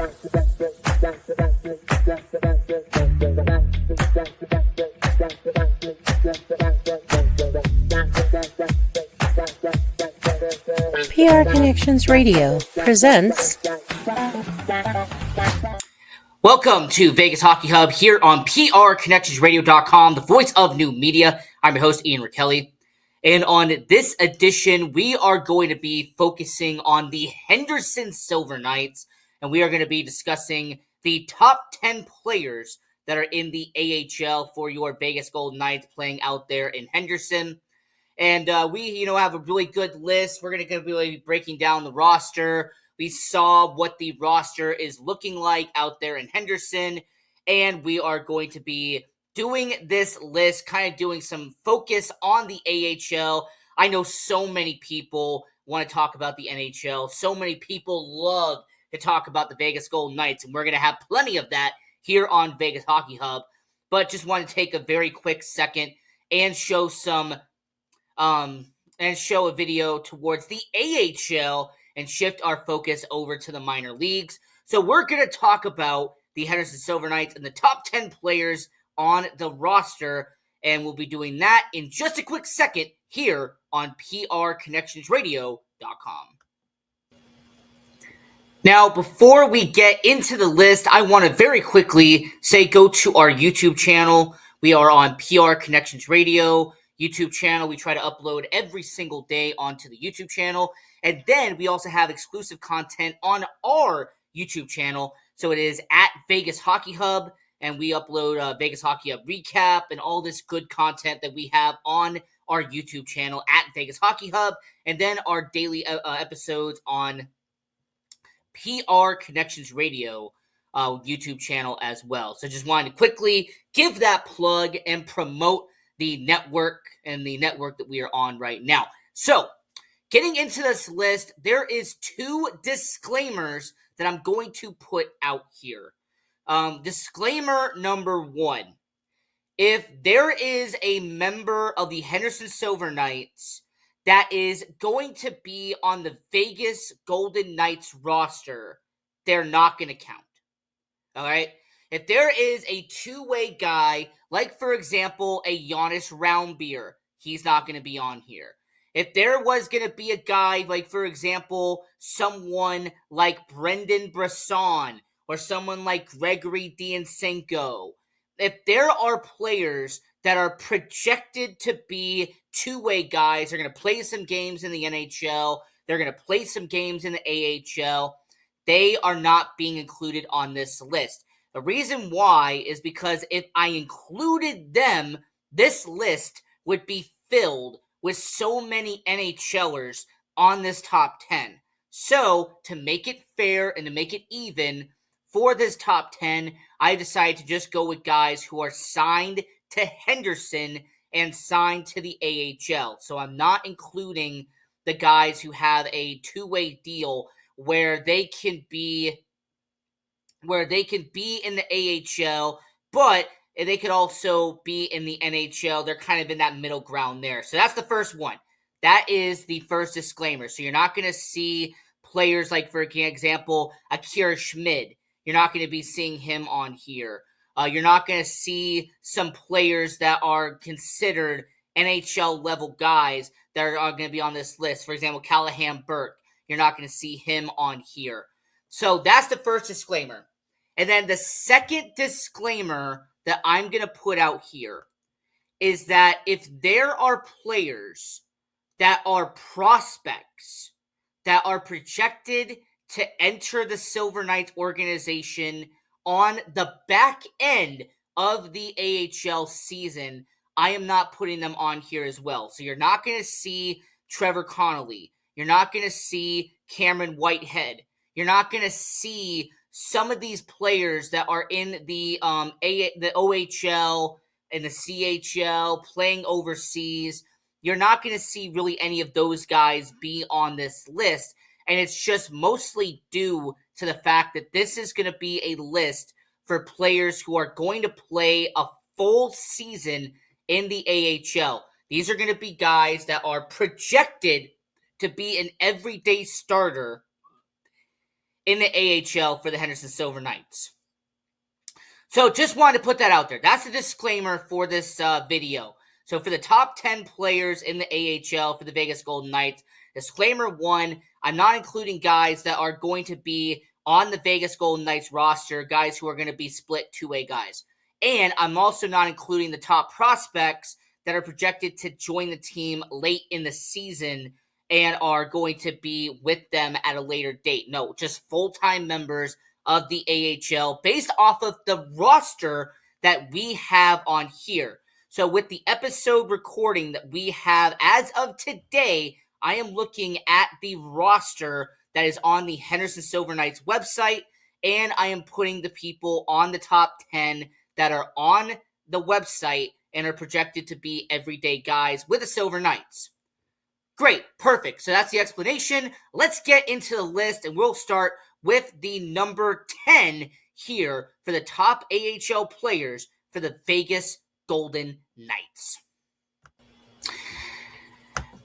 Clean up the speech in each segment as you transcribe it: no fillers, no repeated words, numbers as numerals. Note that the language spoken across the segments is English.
PR Connections Radio presents. Welcome to Vegas Hockey Hub here on PRConnectionsRadio.com, the voice of new media. I'm your host, Ian Rachiele. And on this edition, we are going to be focusing on the Henderson Silver Knights, and we are going to be discussing the top 10 players that are in the AHL for your Vegas Golden Knights playing out there in Henderson. And we, have a really good list. We're going to be breaking down the roster. We saw what the roster is looking like out there in Henderson, and we are going to be doing this list, kind of doing some focus on the AHL. I know so many people want to talk about the NHL. So many people love to talk about the Vegas Golden Knights, and we're going to have plenty of that here on Vegas Hockey Hub. But just want to take a very quick second and show a video towards the AHL and shift our focus over to the minor leagues. So we're going to talk about the Henderson Silver Knights and the top 10 players on the roster, and we'll be doing that in just a quick second here on PRConnectionsRadio.com. Now, before we get into the list, I want to very quickly say go to our YouTube channel. We are on PR Connections Radio YouTube channel. We try to upload every single day onto the YouTube channel. And then we also have exclusive content on our YouTube channel. So it is at Vegas Hockey Hub, and we upload Vegas Hockey Hub recap and all this good content that we have on our YouTube channel at Vegas Hockey Hub, and then our daily episodes on PR Connections Radio YouTube channel as well. So just wanted to quickly give that plug and promote the network and the network that we are on right now. So, getting into this list, there is two disclaimers that I'm going to put out here. Disclaimer number one. If there is a member of the Henderson Silver Knights that is going to be on the Vegas Golden Knights roster, they're not going to count. All right? If there is a two-way guy, like, for example, a Giannis Roundbeer, he's not going to be on here. If there was going to be a guy, like, for example, someone like Brendan Brisson or someone like Gregory Diancenko, if there are players that are projected to be two-way guys, they're going to play some games in the NHL, they're going to play some games in the AHL, they are not being included on this list. The reason why is because if I included them, this list would be filled with so many NHLers on this top 10. So, to make it fair and to make it even for this top 10, I decided to just go with guys who are signed to Henderson and signed to the AHL. So, I'm not including the guys who have a two-way deal where they can be in the AHL, but they could also be in the NHL. They're kind of in that middle ground there. So that's the first one. That is the first disclaimer. So you're not going to see players like, for example, Akira Schmid. You're not going to be seeing him on here. You're not going to see some players that are considered NHL level guys that are going to be on this list. For example, Callahan Burke. You're not going to see him on here. So that's the first disclaimer. And then the second disclaimer that I'm going to put out here is that if there are players that are prospects that are projected to enter the Silver Knights organization on the back end of the AHL season, I am not putting them on here as well. So you're not going to see Trevor Connolly. You're not going to see Cameron Whitehead. You're not going to see some of these players that are in the OHL and the CHL playing overseas. You're not going to see really any of those guys be on this list. And it's just mostly due to the fact that this is going to be a list for players who are going to play a full season in the AHL. These are going to be guys that are projected to be an everyday starter in the AHL for the Henderson Silver Knights. So just wanted to put that out there. That's the disclaimer for this video. So for the top 10 players in the AHL for the Vegas Golden Knights, disclaimer 1, I'm not including guys that are going to be on the Vegas Golden Knights roster, guys who are going to be split two-way guys. And I'm also not including the top prospects that are projected to join the team late in the season and are going to be with them at a later date. No, just full-time members of the AHL based off of the roster that we have on here. So with the episode recording that we have as of today, I am looking at the roster that is on the Henderson Silver Knights website, and I am putting the people on the top 10 that are on the website and are projected to be everyday guys with the Silver Knights. Great, perfect. So that's the explanation. Let's get into the list, and we'll start with the number 10 here for the top AHL players for the Vegas Golden Knights.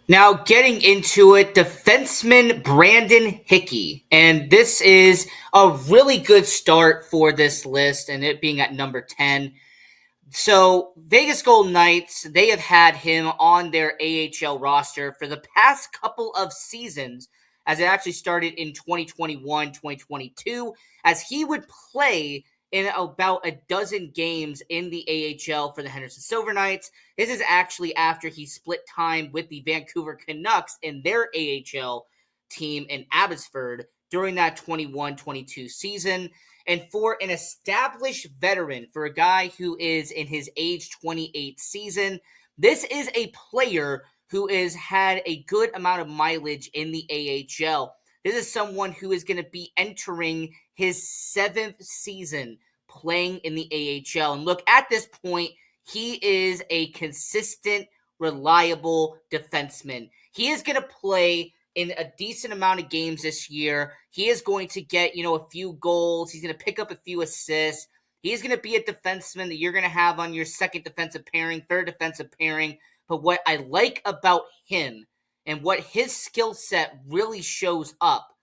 Now, getting into it, defenseman Brandon Hickey. And this is a really good start for this list, and it being at number 10. So, Vegas Golden Knights, they have had him on their AHL roster for the past couple of seasons, as it actually started in 2021, 2022, as he would play in about a dozen games in the AHL for the Henderson Silver Knights. This is actually after he split time with the Vancouver Canucks in their AHL team in Abbotsford during that 21-22 season. And for an established veteran, for a guy who is in his age 28 season, this is a player who has had a good amount of mileage in the AHL. This is someone who is going to be entering his 7th season playing in the AHL. And look, at this point, he is a consistent, reliable defenseman. He is going to play in a decent amount of games this year. He is going to get, a few goals. He's going to pick up a few assists. He's going to be a defenseman that you're going to have on your second defensive pairing, third defensive pairing. But what I like about him and what his skill set really shows up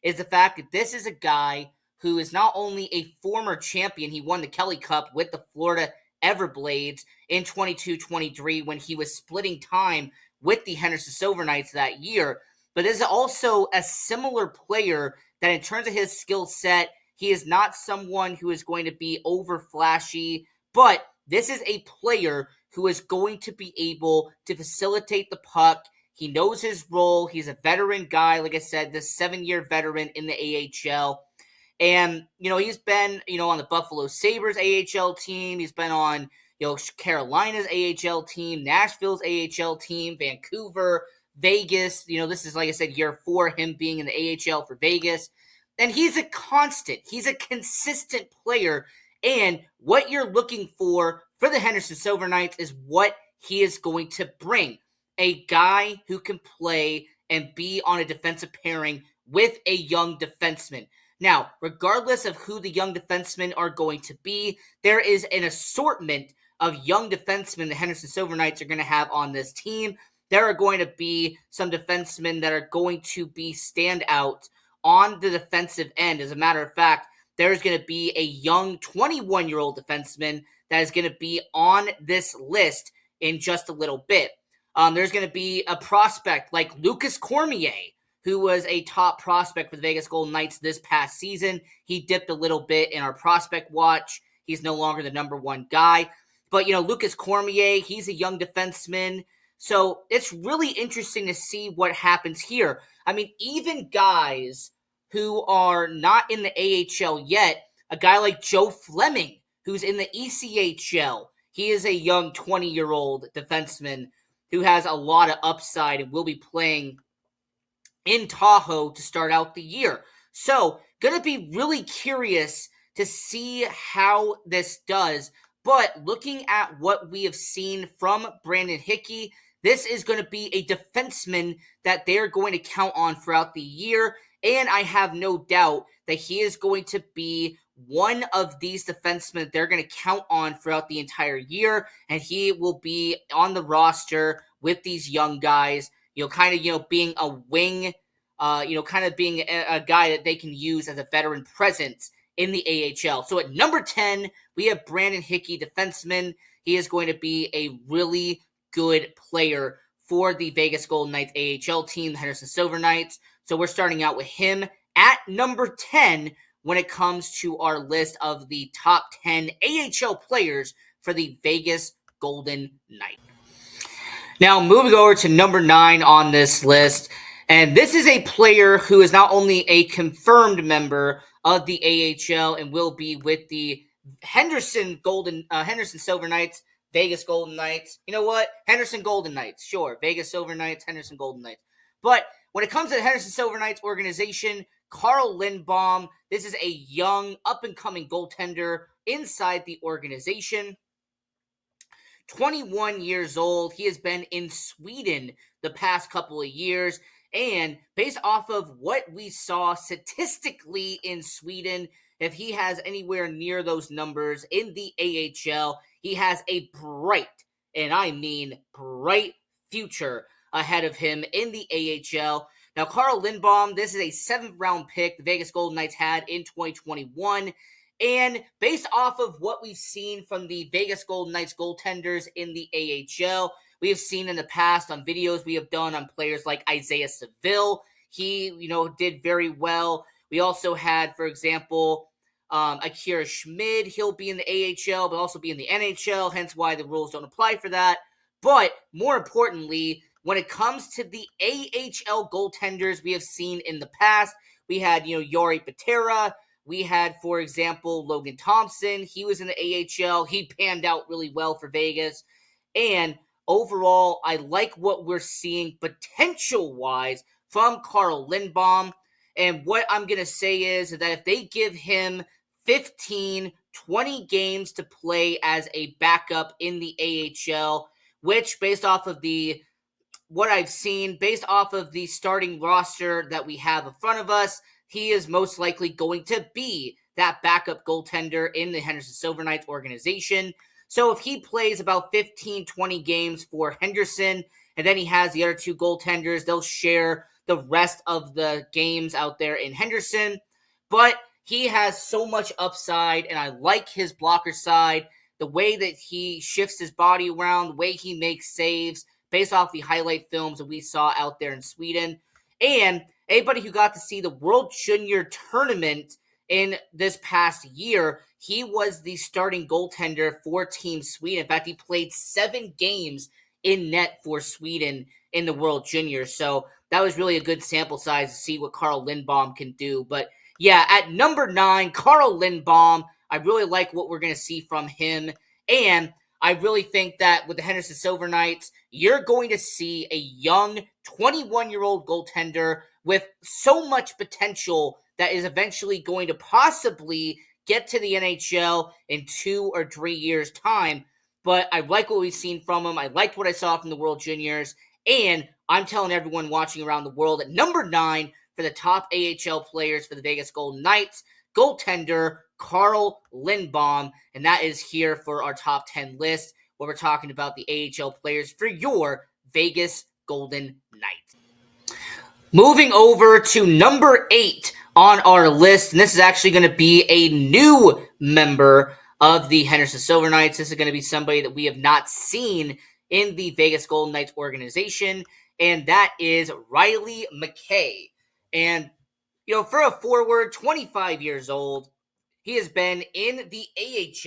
is the fact that this is a guy who is not only a former champion. He won the Kelly Cup with the Florida Everblades in 22-23 when he was splitting time with the Henderson Silver Knights that year. But is also a similar player that in terms of his skill set, he is not someone who is going to be over flashy, but this is a player who is going to be able to facilitate the puck. He knows his role. He's a veteran guy, like I said, this 7-year veteran in the AHL. And, he's been, on the Buffalo Sabres AHL team. He's been on, Carolina's AHL team, Nashville's AHL team, Vancouver, Vegas. This is, like I said, year 4, him being in the AHL for Vegas. And he's a constant. He's a consistent player. And what you're looking for the Henderson Silver Knights is what he is going to bring. A guy who can play and be on a defensive pairing with a young defenseman. Now, regardless of who the young defensemen are going to be, there is an assortment of young defensemen the Henderson Silver Knights are going to have on this team. There are going to be some defensemen that are going to be standouts on the defensive end. As a matter of fact, there's going to be a young 21-year-old defenseman that is going to be on this list in just a little bit. There's going to be a prospect like Lucas Cormier, who was a top prospect for the Vegas Golden Knights this past season. He dipped a little bit in our prospect watch. He's no longer the number 1 guy. But, Lucas Cormier, he's a young defenseman. So it's really interesting to see what happens here. I mean, even guys who are not in the AHL yet, a guy like Joe Fleming, who's in the ECHL, he is a young 20-year-old defenseman who has a lot of upside and will be playing in Tahoe to start out the year. So, going to be really curious to see how this does. But looking at what we have seen from Brandon Hickey, this is going to be a defenseman that they're going to count on throughout the year. And I have no doubt that he is going to be one of these defensemen that they're going to count on throughout the entire year. And he will be on the roster with these young guys, being a wing kind of being a guy that they can use as a veteran presence in the AHL. So at number 10, we have Brandon Hickey, defenseman. He is going to be a really good player for the Vegas Golden Knights AHL team, the Henderson Silver Knights. So we're starting out with him at number 10 when it comes to our list of the top 10 AHL players for the Vegas Golden Knights. Now, moving over to number 9 on this list, and this is a player who is not only a confirmed member of the AHL and will be with the Henderson Silver Knights, Vegas Golden Knights. You know what? Henderson Golden Knights, sure. Vegas Silver Knights, Henderson Golden Knights. But when it comes to the Henderson Silver Knights organization, Carl Lindbaum, this is a young, up-and-coming goaltender inside the organization. 21 years old. He has been in Sweden the past couple of years. And based off of what we saw statistically in Sweden, if he has anywhere near those numbers in the AHL, he has a bright, and I mean bright, future ahead of him in the AHL. Now, Carl Lindbaum, this is a 7th round pick the Vegas Golden Knights had in 2021. And based off of what we've seen from the Vegas Golden Knights goaltenders in the AHL, we have seen in the past on videos we have done on players like Isaiah Seville. He, did very well. We also had, for example, Akira Schmid. He'll be in the AHL, but also be in the NHL, hence why the rules don't apply for that. But more importantly, when it comes to the AHL goaltenders we have seen in the past, we had, Yori Patera. We had, for example, Logan Thompson. He was in the AHL. He panned out really well for Vegas. And overall, I like what we're seeing potential-wise from Carl Lindbaum. And what I'm going to say is that if they give him 15, 20 games to play as a backup in the AHL, which based off of what I've seen, based off of the starting roster that we have in front of us, he is most likely going to be that backup goaltender in the Henderson Silver Knights organization. So if he plays about 15, 20 games for Henderson, and then he has the other 2 goaltenders, they'll share the rest of the games out there in Henderson. But he has so much upside, and I like his blocker side, the way that he shifts his body around, the way he makes saves, based off the highlight films that we saw out there in Sweden. And anybody who got to see the World Junior Tournament in this past year, he was the starting goaltender for Team Sweden. In fact, he played 7 games in net for Sweden in the World Junior. So that was really a good sample size to see what Carl Lindbaum can do. But yeah, at number 9, Carl Lindbaum, I really like what we're going to see from him. And I really think that with the Henderson Silver Knights, you're going to see a young 21-year-old goaltender with so much potential that is eventually going to possibly get to the NHL in 2 or 3 years' time. But I like what we've seen from him. I liked what I saw from the World Juniors. And I'm telling everyone watching around the world at number 9 for the top AHL players for the Vegas Golden Knights, goaltender Carl Lindbaum. And that is here for our top 10 list, where we're talking about the AHL players for your Vegas Golden Knights. Moving over to number 8 on our list, and this is actually going to be a new member of the Henderson Silver Knights. This is going to be somebody that we have not seen in the Vegas Golden Knights organization, and that is Riley McKay. And, for a forward, 25 years old, he has been in the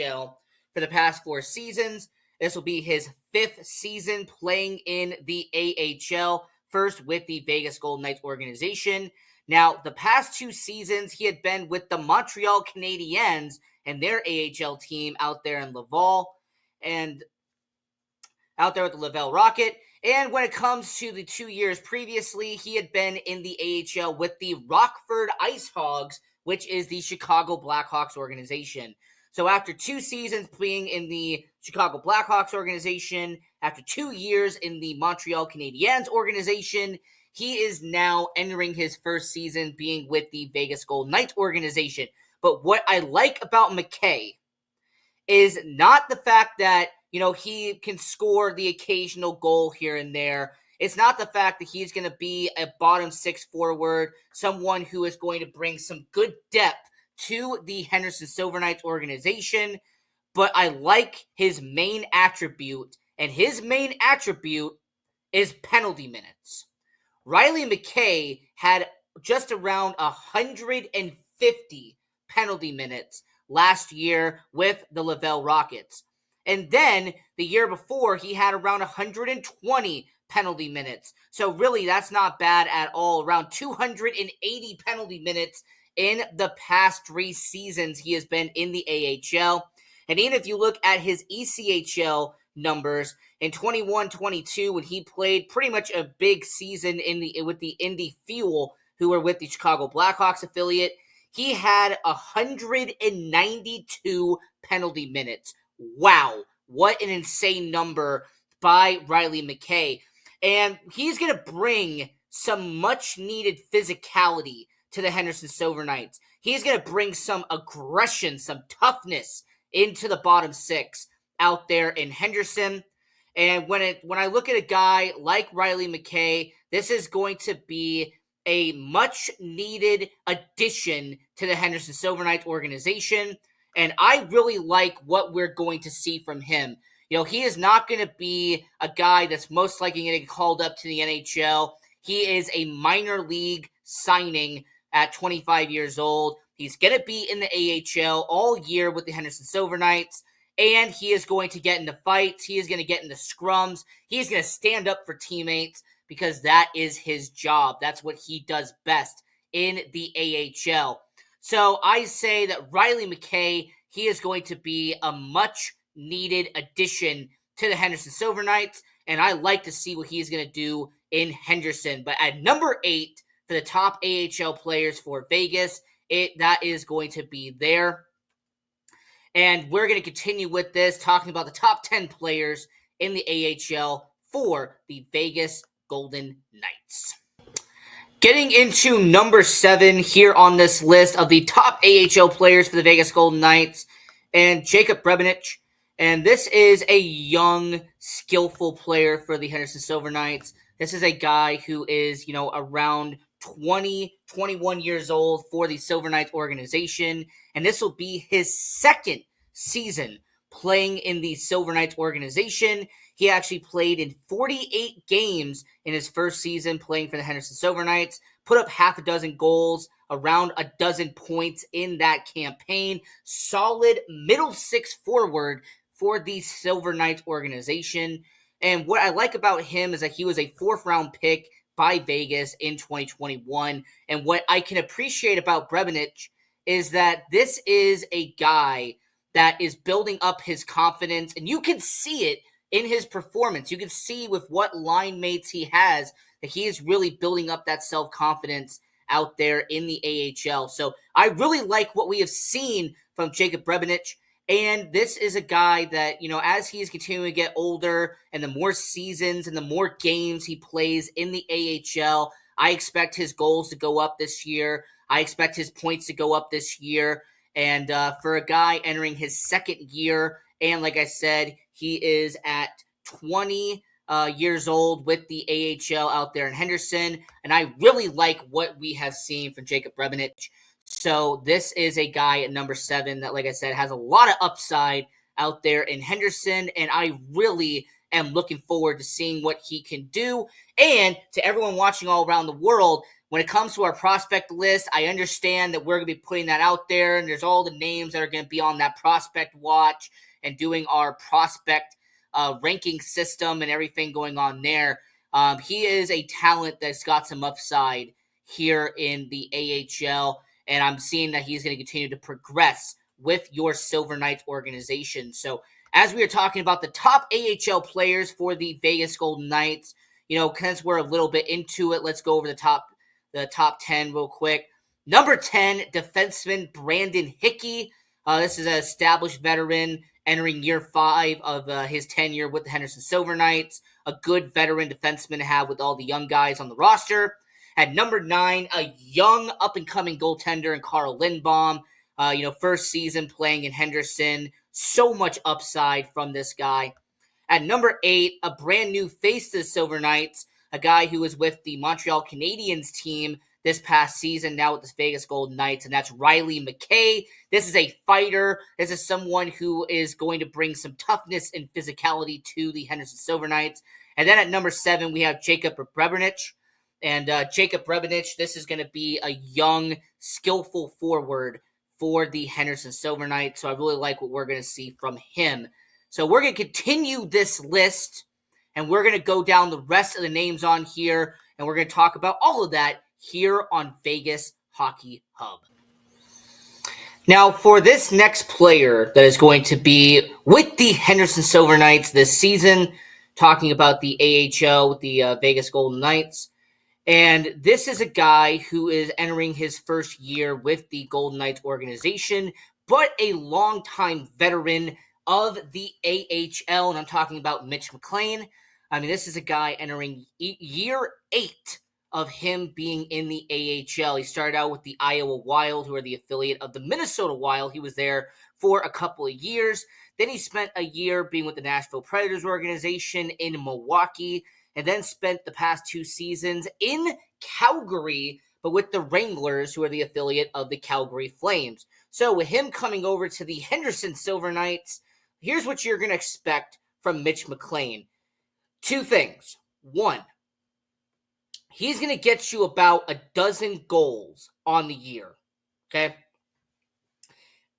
AHL for the past 4 seasons. This will be his 5th season playing in the AHL, first with the Vegas Golden Knights organization. Now, the past 2 seasons, he had been with the Montreal Canadiens and their AHL team out there in Laval, and out there with the Laval Rocket. And when it comes to the 2 years previously, he had been in the AHL with the Rockford Ice Hogs, which is the Chicago Blackhawks organization. So after 2 seasons playing in the Chicago Blackhawks organization, after 2 years in the Montreal Canadiens organization, he is now entering his first season being with the Vegas Golden Knights organization. But what I like about McKay is not the fact that, he can score the occasional goal here and there. It's not the fact that he's going to be a bottom six forward, someone who is going to bring some good depth to the Henderson Silver Knights organization, but I like his main attribute, and his main attribute is penalty minutes. Riley McKay had just around 150 penalty minutes last year with the Laval Rockets. And then the year before, he had around 120 penalty minutes. So really, that's not bad at all. Around 280 penalty minutes in the past 3 seasons he has been in the AHL. And even if you look at his ECHL numbers in 21-22, when he played pretty much a big season with the Indy Fuel, who were with the Chicago Blackhawks affiliate, he had 192 penalty minutes. Wow, what an insane number by Riley McKay. And he's going to bring some much-needed physicality to the Henderson Silver Knights. He's going to bring some aggression, some toughness into the bottom six out there in Henderson. And when I look at a guy like Riley McKay, this is going to be a much-needed addition to the Henderson Silver Knights organization. And I really like what we're going to see from him. You know, he is not going to be a guy that's most likely going to get called up to the NHL. He is a minor league signing at 25 years old. He's going to be in the AHL all year with the Henderson Silver Knights, and he is going to get into fights. He is going to get into scrums. He is going to stand up for teammates because that is his job. That's what he does best in the AHL. So I say that Riley McKay, he is going to be a much-needed addition to the Henderson Silver Knights, and I like to see what he's going to do in Henderson. But at number 8 for the top AHL players for Vegas, that is going to be there. And we're going to continue with this, talking about the top 10 players in the AHL for the Vegas Golden Knights. Getting into number 7 here on this list of the top AHL players for the Vegas Golden Knights, and Jacob Brebenich. And this is a young, skillful player for the Henderson Silver Knights. This is a guy who is, around 20, 21 years old for the Silver Knights organization. And this will be his second season playing in the Silver Knights organization. He actually played in 48 games in his first season playing for the Henderson Silver Knights, put up half a dozen goals, around a dozen points in that campaign. Solid middle six forward for the Silver Knights organization. And what I like about him is that he was a 4th-round pick by Vegas in 2021. And what I can appreciate about Brebenich is that this is a guy that is building up his confidence, and you can see it in his performance. You can see with what line mates he has that he is really building up that self-confidence out there in the AHL. So I really like what we have seen from Jacob Brebenich. And this is a guy that, as he's continuing to get older and the more seasons and the more games he plays in the AHL, I expect his goals to go up this year. I expect his points to go up this year. And for a guy entering his second year, and like I said, he is at 20 years old with the AHL out there in Henderson. And I really like what we have seen from Jacob Brebenich. So this is a guy at number 7 that, like I said, has a lot of upside out there in Henderson. And I really am looking forward to seeing what he can do. And to everyone watching all around the world, when it comes to our prospect list, I understand that we're going to be putting that out there. And there's all the names that are going to be on that prospect watch and doing our prospect ranking system and everything going on there. He is a talent that's got some upside here in the AHL. And I'm seeing that he's going to continue to progress with your Silver Knights organization. So as we are talking about the top AHL players for the Vegas Golden Knights, since we're a little bit into it, let's go over the top 10 real quick. Number 10, defenseman Brandon Hickey. This is an established veteran entering year 5 of his tenure with the Henderson Silver Knights. A good veteran defenseman to have with all the young guys on the roster. At number 9, a young up-and-coming goaltender in Carl Lindbaum. First season playing in Henderson. So much upside from this guy. At number 8, a brand new face to the Silver Knights. a guy who was with the Montreal Canadiens team this past season, now with the Vegas Golden Knights, and that's Riley McKay. This is a fighter. This is someone who is going to bring some toughness and physicality to the Henderson Silver Knights. And then at number 7, we have Jacob Brebenich. And Jacob Brebenich, this is going to be a young, skillful forward for the Henderson Silver Knights. So I really like what we're going to see from him. So we're going to continue this list, and we're going to go down the rest of the names on here, and we're going to talk about all of that here on Vegas Hockey Hub. Now, for this next player that is going to be with the Henderson Silver Knights this season, talking about the AHL with the Vegas Golden Knights, and this is a guy who is entering his first year with the Golden Knights organization, but a longtime veteran of the AHL, and I'm talking about Mitch McLean. I mean, this is a guy entering year 8 of him being in the AHL. He started out with the Iowa Wild, who are the affiliate of the Minnesota Wild. He was there for a couple of years. Then he spent a year being with the Nashville Predators organization in Milwaukee, and then spent the past 2 seasons in Calgary, but with the Wranglers, who are the affiliate of the Calgary Flames. So with him coming over to the Henderson Silver Knights, here's what you're going to expect from Mitch McLean. 2 things. 1, he's going to get you about 12 goals on the year, okay?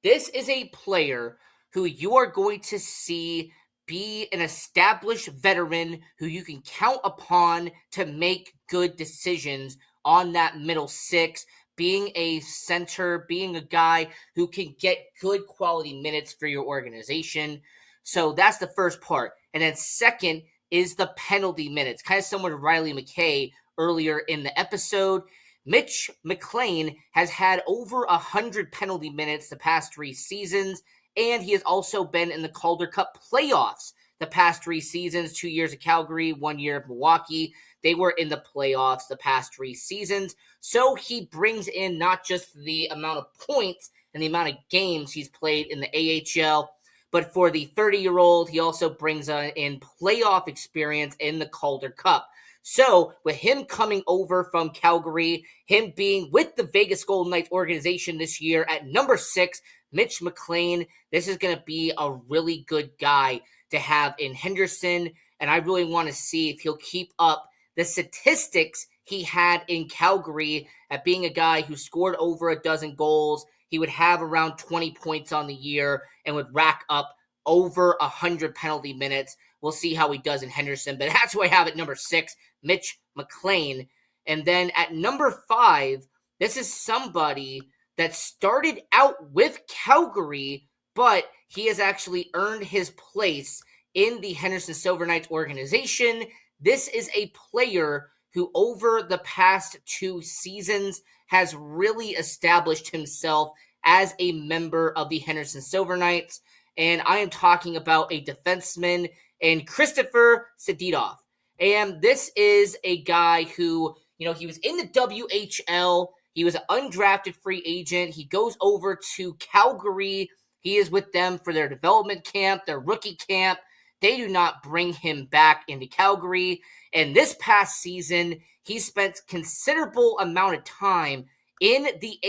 This is a player who you are going to see be an established veteran who you can count upon to make good decisions on that middle 6, being a center, being a guy who can get good quality minutes for your organization. So that's the first part. And then second is the penalty minutes, kind of similar to Riley McKay earlier in the episode. Mitch McLean has had over 100 penalty minutes the past 3 seasons, and he has also been in the Calder Cup playoffs the past 3 seasons, 2 years at Calgary, 1 year at Milwaukee. They were in the playoffs the past 3 seasons. So he brings in not just the amount of points and the amount of games he's played in the AHL, but for the 30-year-old, he also brings in playoff experience in the Calder Cup. So with him coming over from Calgary, him being with the Vegas Golden Knights organization this year at number 6, Mitch McLean, this is going to be a really good guy to have in Henderson, and I really want to see if he'll keep up the statistics he had in Calgary at being a guy who scored over 12 goals. He would have around 20 points on the year and would rack up over 100 penalty minutes. We'll see how he does in Henderson, but that's who I have at number 6, Mitch McLean. And then at number 5, this is somebody that started out with Calgary, but he has actually earned his place in the Henderson Silver Knights organization. This is a player who over the past 2 seasons has really established himself as a member of the Henderson Silver Knights. And I am talking about a defenseman and Christopher Sedidov. And this is a guy who, he was in the WHL. He was an undrafted free agent. He goes over to Calgary. He is with them for their development camp, their rookie camp. They do not bring him back into Calgary. And this past season, he spent considerable amount of time in the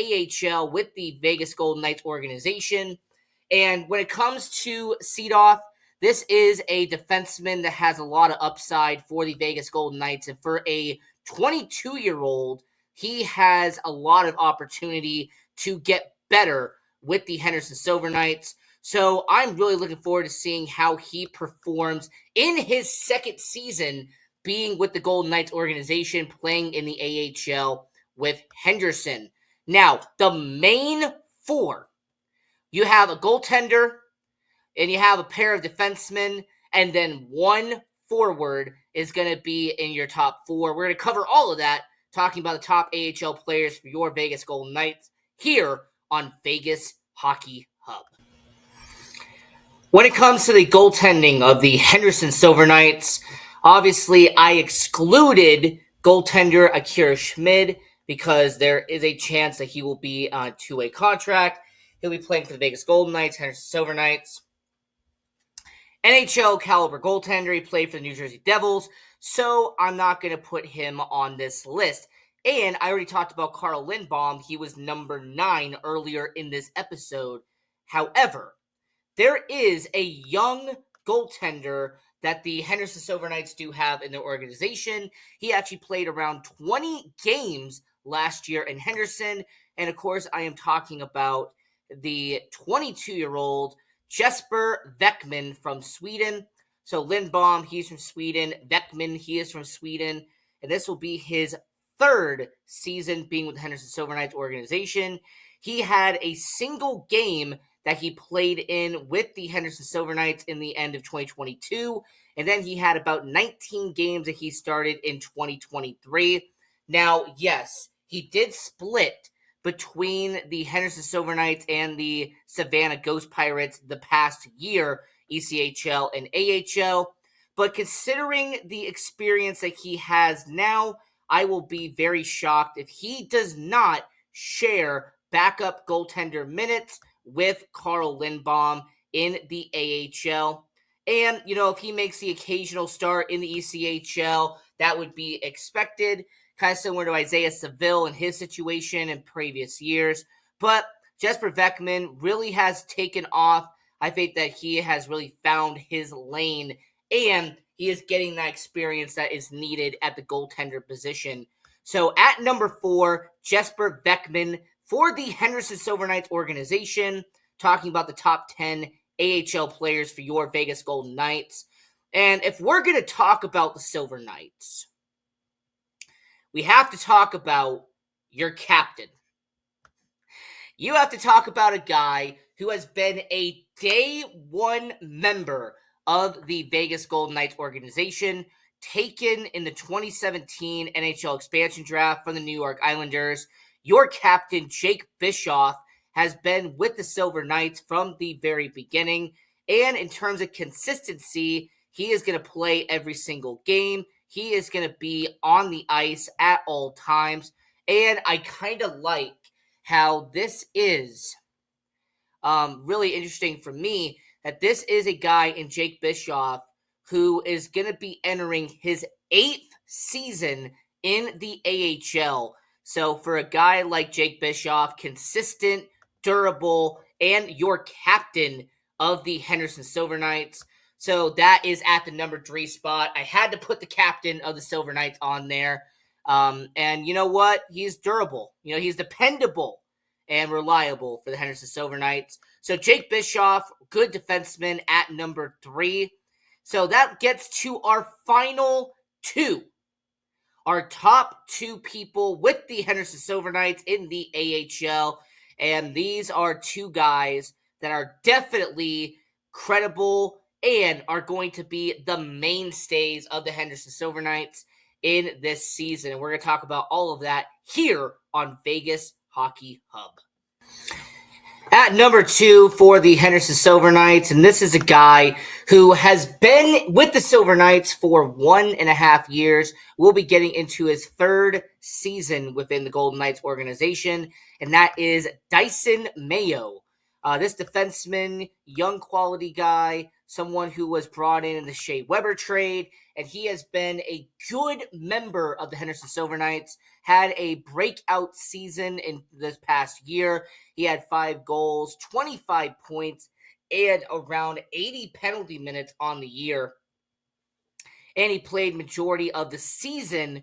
AHL with the Vegas Golden Knights organization. And when it comes to Sedidov, this is a defenseman that has a lot of upside for the Vegas Golden Knights. And for a 22-year-old, he has a lot of opportunity to get better with the Henderson Silver Knights. So I'm really looking forward to seeing how he performs in his second season being with the Golden Knights organization, playing in the AHL with Henderson. Now, the main 4, you have a goaltender, and you have a pair of defensemen, and then 1 forward is going to be in your top 4. We're going to cover all of that, talking about the top AHL players for your Vegas Golden Knights here on Vegas Hockey Hub. When it comes to the goaltending of the Henderson Silver Knights, obviously I excluded goaltender Akira Schmid because there is a chance that he will be on a 2-way contract. He'll be playing for the Vegas Golden Knights, Henderson Silver Knights. NHL caliber goaltender. He played for the New Jersey Devils, so I'm not going to put him on this list. And I already talked about Carl Lindbaum. He was number 9 earlier in this episode. However, there is a young goaltender that the Henderson Silver Knights do have in their organization. He actually played around 20 games last year in Henderson. And of course, I am talking about the 22-year-old Jesper Beckman from Sweden. So Lindbaum, he's from Sweden. Beckman, he is from Sweden. And this will be his 3rd season being with the Henderson Silver Knights organization. He had a single game that he played in with the Henderson Silver Knights in the end of 2022. And then he had about 19 games that he started in 2023. Now, yes, he did split between the Henderson Silver Knights and the Savannah Ghost Pirates the past year, ECHL and AHL. But considering the experience that he has now, I will be very shocked if he does not share backup goaltender minutes with Carl Lindbaum in the AHL. And, if he makes the occasional start in the ECHL, that would be expected, kind of similar to Isaiah Seville and his situation in previous years. But Jesper Beckman really has taken off. I think that he has really found his lane, and he is getting that experience that is needed at the goaltender position. So at number 4, Jesper Beckman for the Henderson Silver Knights organization, talking about the top 10 AHL players for your Vegas Golden Knights. And if we're going to talk about the Silver Knights, we have to talk about your captain. You have to talk about a guy who has been a day one member of the Vegas Golden Knights organization, taken in the 2017 NHL expansion draft from the New York Islanders. Your captain, Jake Bischoff, has been with the Silver Knights from the very beginning. And in terms of consistency, he is going to play every single game. He is going to be on the ice at all times. And I kind of like how this is really interesting for me, that this is a guy in Jake Bischoff who is going to be entering his 8th season in the AHL. So for a guy like Jake Bischoff, consistent, durable, and your captain of the Henderson Silver Knights. So that is at the number 3 spot. I had to put the captain of the Silver Knights on there. And you know what? He's durable. He's dependable and reliable for the Henderson Silver Knights. So Jake Bischoff, good defenseman at number 3. So that gets to our final 2. Our top 2 people with the Henderson Silver Knights in the AHL. And these are 2 guys that are definitely credible and are going to be the mainstays of the Henderson Silver Knights in this season. And we're going to talk about all of that here on Vegas Hockey Hub. At number 2 for the Henderson Silver Knights, and this is a guy who has been with the Silver Knights for 1.5 years. We'll be getting into his 3rd season within the Golden Knights organization, and that is Dyson Mayo. This defenseman, young quality guy, someone who was brought in the Shea Weber trade, and he has been a good member of the Henderson Silver Knights, had a breakout season in this past year. He had 5 goals, 25 points, and around 80 penalty minutes on the year. And he played majority of the season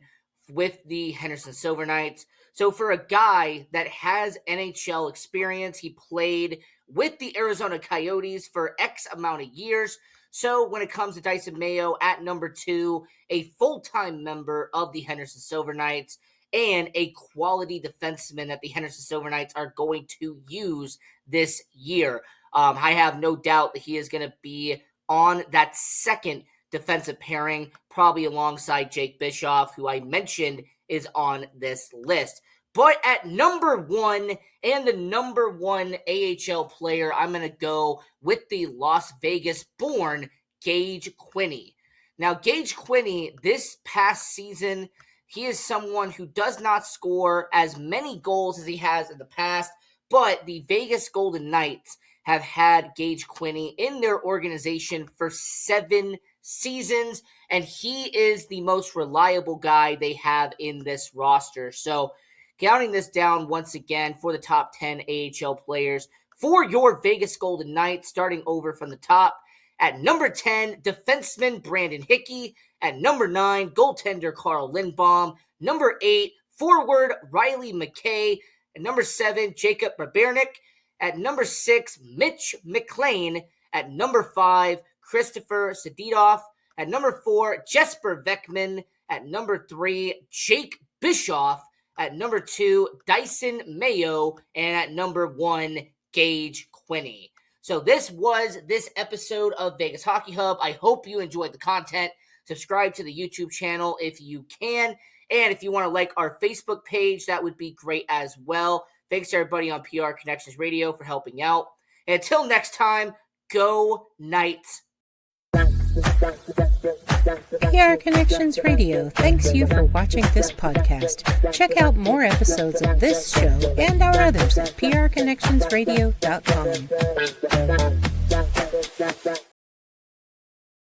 with the Henderson Silver Knights. So for a guy that has NHL experience, he played with the Arizona Coyotes for X amount of years. So when it comes to Dyson Mayo at number 2, a full-time member of the Henderson Silver Knights and a quality defenseman that the Henderson Silver Knights are going to use this year. I have no doubt that he is going to be on that second defensive pairing, probably alongside Jake Bischoff, who I mentioned is on this list. But at number 1 and the number 1 AHL player, I'm going to go with the Las Vegas-born Gage Quinney. Now, Gage Quinney, this past season, he is someone who does not score as many goals as he has in the past, but the Vegas Golden Knights have had Gage Quinney in their organization for 7 seasons, and he is the most reliable guy they have in this roster. So counting this down once again for the top 10 AHL players for your Vegas Golden Knights, starting over from the top. At number 10, defenseman Brandon Hickey. At number 9, goaltender Carl Lindbaum. Number 8, forward Riley McKay. At number 7, Jacob Brabernick. At number 6, Mitch McLean. At number 5, Christopher Sedidov. At number 4, Jesper Beckman. At number 3, Jake Bischoff. At number 2, Dyson Mayo. And at number 1, Gage Quinney. So this was this episode of Vegas Hockey Hub. I hope you enjoyed the content. Subscribe to the YouTube channel if you can. And if you want to like our Facebook page, that would be great as well. Thanks to everybody on PR Connections Radio for helping out. And until next time, go Knights. PR Connections Radio thanks you for watching this podcast. Check out more episodes of this show and our others at prconnectionsradio.com.